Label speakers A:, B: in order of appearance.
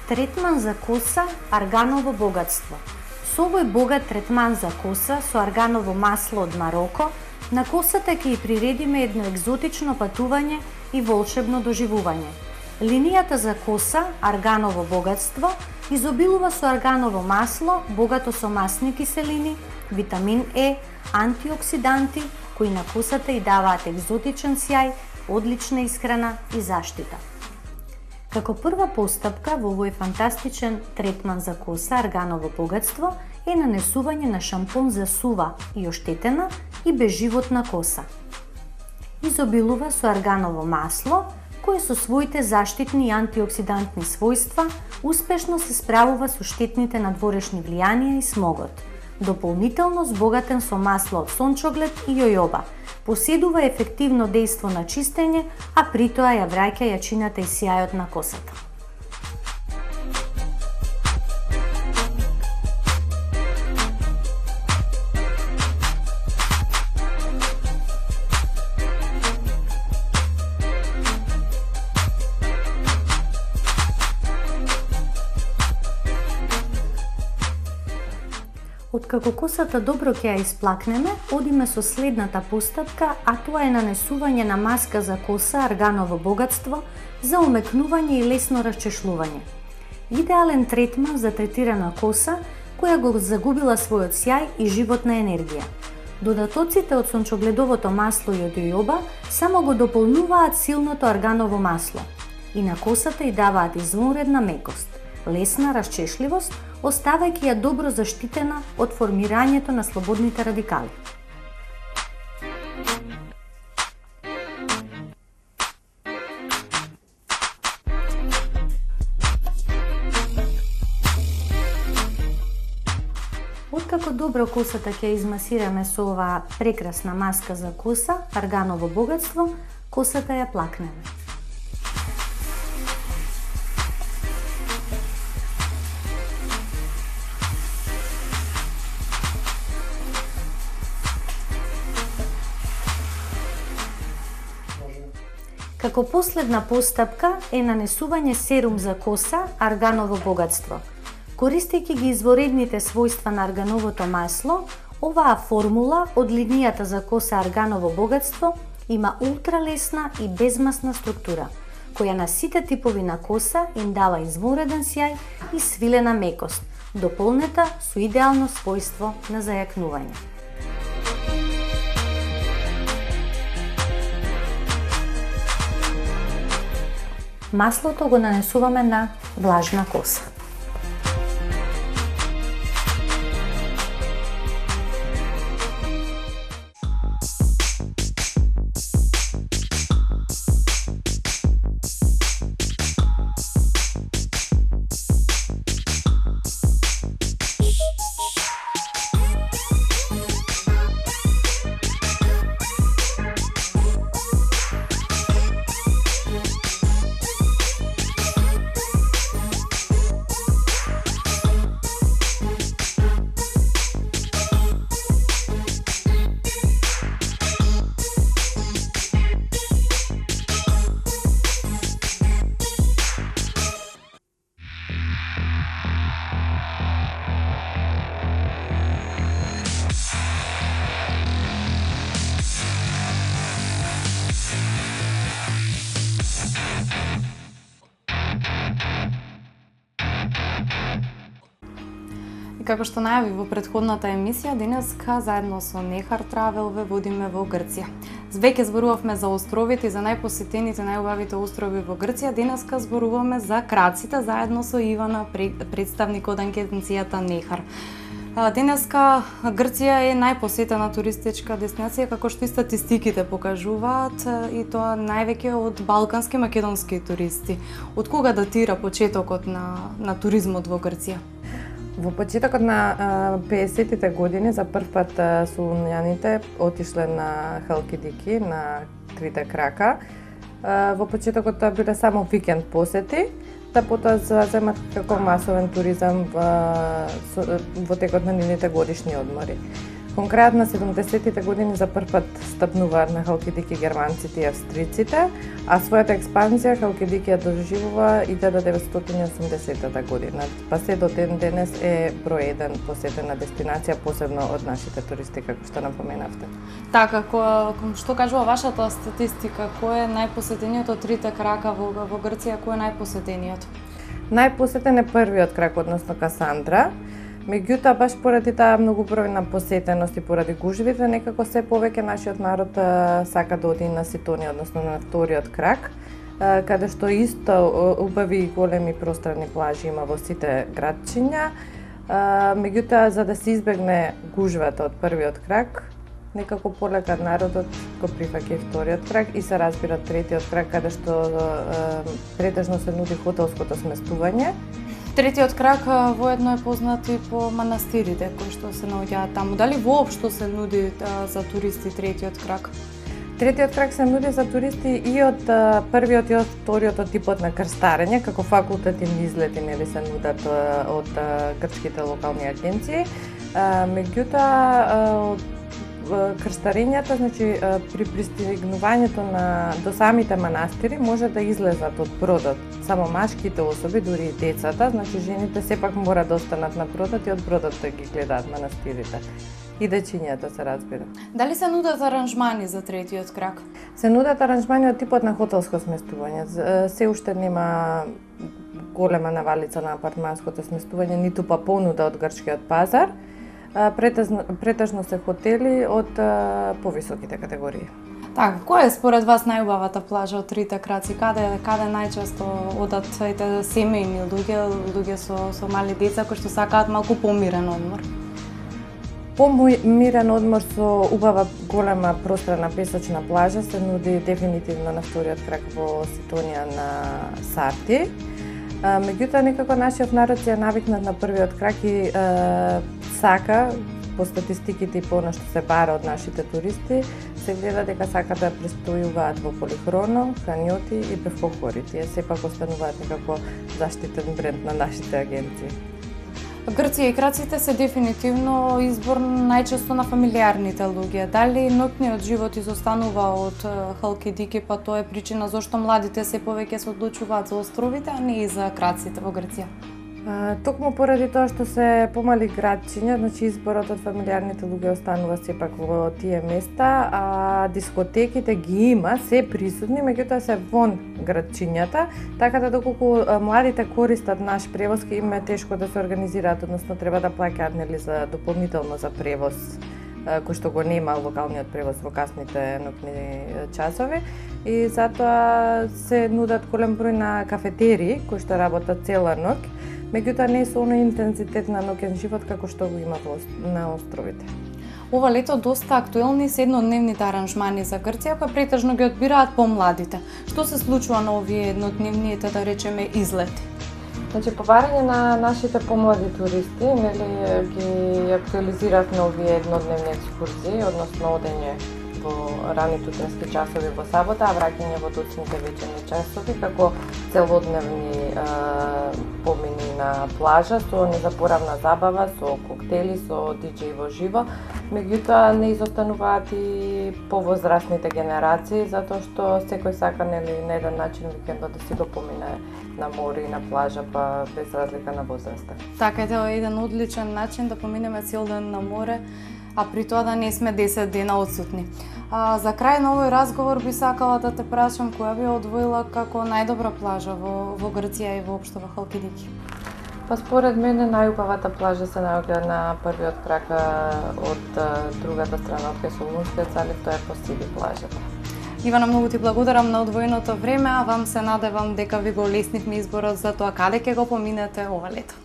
A: Третман за коса, арганово богатство. Со овој богат третман за коса со арганово масло од Мароко, на косата ќе и приредиме едно екзотично патување и волшебно доживување. Линијата за коса, арганово богатство, изобилува со арганово масло, богато со масни киселини, витамин Е, антиоксиданти, кои на косата и даваат екзотичен сјај, одлична исхрана и заштита. Како прва постапка во овој фантастичен третман за коса, арганово богатство, е нанесување на шампон за сува и оштетена и безживотна коса. Изобилува со арганово масло, кое со своите заштитни и антиоксидантни својства успешно се справува со штетните надворешни влијанија и смогот. Дополнително збогатен со масло од сончоглед и јојоба, поседува ефективно дејство на чистење, а при тоа ја враќа јачината и сјајот на косата. Откако косата добро ќе ја исплакнеме, одиме со следната постапка, а тоа е нанесување на маска за коса, арганово богатство, за омекнување и лесно расчешлување. Идеален третман за третирана коса, која го загубила својот сјај и животна енергија. Додатоците од сончогледовото масло и од јојоба само го дополнуваат силното арганово масло и на косата и даваат извонредна мекост, лесна расчешливост, оставајќи ја добро заштитена од формирањето на слободните радикали. Откако добро косата ќе измасираме со оваа прекрасна маска за коса, арганово богатство, косата ја плакнеме. Како последна постапка е нанесување серум за коса, арганово богатство. Користејќи ги изворедните својства на аргановото масло, оваа формула од линијата за коса арганово богатство има ултралесна и безмасна структура, која на сите типови на коса им дава извонреден сјај и свилена мекост, дополнета со идеално својство на зајакнување. Маслото го нанесуваме на влажна коса.
B: Како што најави во претходната емисија, денеска заедно со Нехар Травел ве водиме во Грција. Веќе зборувавме за островите и за најпосетените, најубавите острови во Грција. Денеска зборуваме за крадците заедно со Ивана, представник од агенцијата Нехар. Денеска Грција е најпосетена туристичка дестинација, како што и статистиките покажуваат, и тоа највеќе од балкански македонски туристи. Од кога датира почетокот на туризмот во Грција?
C: Во почетокот на 50-тите години за прв пат солуњаните отишле на Халкидики, на Трите крака. Во почетокот тоа биле само викенд посети, да потоа заземат како масовен туризам во текот на нивните годишни одмори. Кон крајот на 70-тите години за прв пат стапнуваат на Халкидики германците и австриците, а својата експанзија Халкидики ја доживува и до 1980 година. Па се до ден денес е број 1 посетена дестинација, посебно од нашите туристи, како што напоменавте.
B: Така, што кажува вашата статистика, кој е најпосетениот од трите крака во Грција, кој е најпосетениот?
C: Најпосетен е првиот крак, односно Касандра. Меѓутоа, баш поради таа многобројна посетеност и поради гужвите, некако се повеќе нашиот народ сака да оди на Ситонија, односно на вториот крак, каде што исто убави и големи пространни плажи има во сите градчиња. Меѓутоа, за да се избегне гужвата од првиот крак, некако полека народот го прифаќа и вториот крак и се разбира третиот крак, каде што претежно се нуди хотелското сместување.
B: Третиот крак воедно е познат и по манастирите кои што се наоѓаат таму. Дали воопшто се нуди за туристи третиот крак?
C: Третиот крак се нуди за туристи и од првиот и од вториот типот на крстарење, како факултативни излети нели се нудат од грчките локални агенции. Меѓутоа крстарењата, значи при пристигнувањето до самите манастири може да излезат од бродот само машките особи, дури и децата, значи жените сепак мора да останат на бродот и од бродот да ги гледаат манастирите. И дечињата се разбира.
B: Дали се нудат аранжмани за третиот крак?
C: Се нудат аранжмани од типот на хотелско сместување. Се уште нема голема навалица на апартманското сместување, ниту па понуда од грчкиот пазар. Претежно се хотели од повисоките категории.
B: Така, која е според вас најубавата плажа од трите краци? Каде најчесто одат семејни луѓе со мали деца кои што сакаат малку помирен одмор?
C: Помирен одмор со убава голема пространа песочна плажа се нуди дефинитивно на вториот крак во Ситонија на Сарти. Меѓутоа, некако нашиот народ се навикнат на првиот крак и сака, по статистиките и по она што се бара од нашите туристи, се гледа дека сака да престојуваат во Полихроно, Ханјоти и Певкохори. Тие сепак остануваат некако заштитен бренд на нашите агенции.
B: Грција и краците се дефинитивно избор најчесто на фамилиарните луѓе. Дали ноќниот живот изостанува од Халкидики, па тоа е причина зошто младите се повеќе се одлучуваат за островите, а не и за краците во Грција?
C: Токму поради тоа што се помали градчиња, значи изборот од фамилиарните луѓе останува сепак во тие места, а дискотеките ги има, се присутни, меѓутоа се вон градчињата, така да доколку младите користат наш превоз, им е тешко да се организираат, односно треба да плаќаат нели за дополнително за превоз кој што го нема локалниот превоз во касните ноќни часови и затоа се нудат голем број на кафетерии кои што работат цела ноќ. Меѓутоа не со оној интензитет на ноќен живот како што го има на островите.
B: Ова лето доста актуелни се еднодневните аранжмани за Грција, кои претежно ги одбираат помладите. Што се случува на овие еднодневните, да речеме, излети?
C: Значи, по барање на нашите помлади туристи, нели ги актуализиравме овие еднодневни екскурзии, односно одење во раните утренски часови во сабота, а враќање во доцните вечерни часови, како целодневни помини на плажа со незапоравна забава, со коктели, со диџеј во живо. Меѓутоа не изостануваат и повозрастните генерации, затоа што секој сака нели на еден начин викендот да си го помине на море и на плажа, па без разлика на возраста.
B: Така, тоа е еден одличен начин да поминеме цел ден на море, а при тоа да не сме 10 дена одсутни. За крај на овој разговор би сакала да те прашам која би одвоила како најдобра плажа во Грција и воопшто во Халкидики?
C: Па според мене најубавата плажа се наоѓа на првиот крак од другата страна од кај Солунскиот залив, тоа е Посиди плажата.
B: Ивана, многу ти благодарам на одвоеното време, а вам се надевам дека ви го леснивме изборот за тоа каде ќе го поминете ова лето.